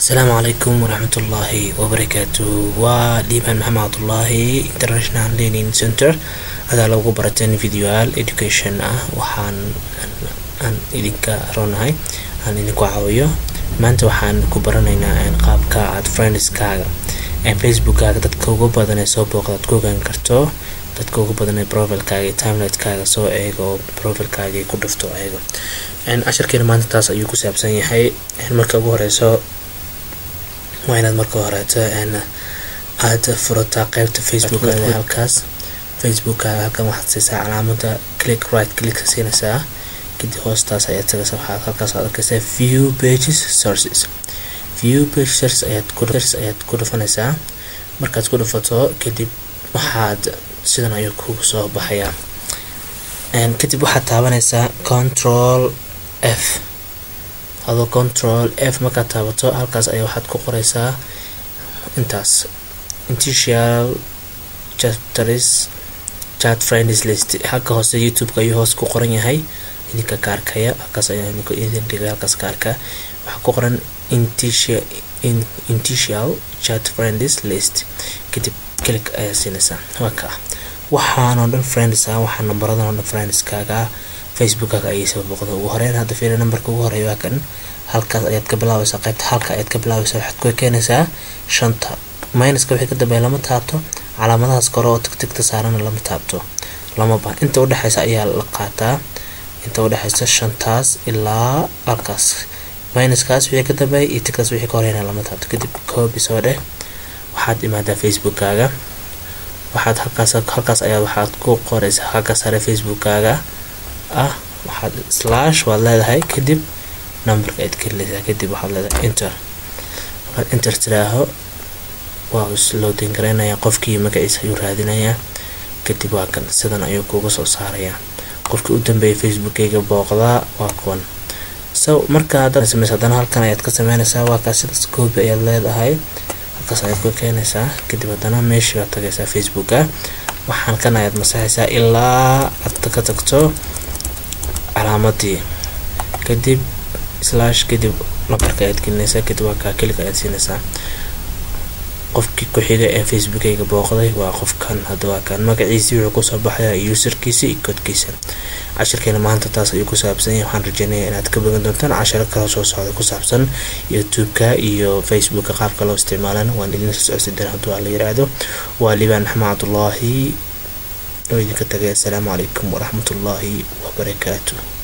السلام عليكم ورحمة الله وبركاته. وليبان محمد عبد الله International Learning Center. هذا لو برتين فيديوال education وحان أن إذنك رونهاي أن إذنك عاوية ما أنت وحان كبرنينا أن قابك عاد فريندز كاغا أن فيسبوك كاغا تتكوغو بدن سوبوك تتكوغن كرتو تتكوغو بدن بروفيل كاغا تايملايت كاغا سو ايغو بروفيل كاغا كدفتو ايغو أن عشر كينا ما أنت تاس أيوكو سابسان يحي أن مركا بوريسو وين marka horeeto aad furata qaybta Facebook halkaas Facebook halkan waxaad siisaa calaamada click siinaysaa kadib hoostaas ayaad tagaysaa waxaad halkaas arkaysaa view pages sources ayaad ku dhufanaysaa markaad ku dhufato kadib waxaad sidan ayuu kugu soo baxayaa kadib waxaad taabanaysaa control F هذا control F markaad taabato halkaas ayaa waxaad ku qoraysaa intaas initial chapters chat friends list halka hoose YouTube ayuu hoos ku qoran yahay idinka kaarkaya halkaas ayaa idin dhigay halkaas kaarka waxa ku qoran initial chat friends list kadib click ayaa siinaysaa waxaan oo dhan friends waxaan numberada oo dhan friends kaaga Facebook ay soo boqdo ugu horeyn hadda fiir numberka ugu horeeyo kan halkaas ayaad ka bilaabaysaa qaybta halka ayaad ka bilaabaysaa waxaad ku keenaysaa shanta minuska wixii ka dambeeya lama taabto calaamadahaas kore oo tigtigta saaran lama taabto lama baan inta u dhaxaysa ayaa la qaataa inta u dhaxaysa shantaas ilaa halkaas minuskaas wixii ka dambeeya iyo tigtaas wixii ka horeeyna lama taabto kadib copy soo dheh waxaad imaadaa Facebook kaaga waxaad halkaas ayaa waxaad ku qoraysaa halkaas sare Facebook kaaga waxaad slash waad leedahay kadib numberka aad gelinaysaa kadib waxaad leedahay enter tiraaho waa loading gareynaya qofkii magaciisa ayuu raadinayaa kadib waa kan sidan ayuu kuga soo saarayaa qofkii u dambeeyay Facebook-kayga booqdaa waa kuwan marka aad samayso haddana halkan ayaad ka samaynaysaa waa kaas sidaas copy ayaad leedahay halkaas ayaad ku keenaysaa kadib haddana meeshii aad tagaysaa Facebook-ka waxaan kan ayaad masaxaysaa ilaa aad ka tagto calaamadii kadib slash kadib numberka aad gelinaysaa kadib waa ka click ayaad siinaysaa qofkii ku xiga ee Facebook-kayga booqday waa qofkan hadda waa kan magaciisa wuxuu ku soo baxayaa userkiisa iyo code-kiisa casharkeena maanta taas ayuu ku saabsan yahay waxaan rajeynayaa inaad ka bagan doontaan casharo kale soo socda ku saabsan YouTube-ka iyo Facebook-ka qaabka loo isticmaalana waan idin soo socodsiin haddii la yiraahdo waa Liibaan Maxamed Cabdullaahi oo idinka tagay. Assalaamu calaykum waraxmatullaahi wabarakaatuh.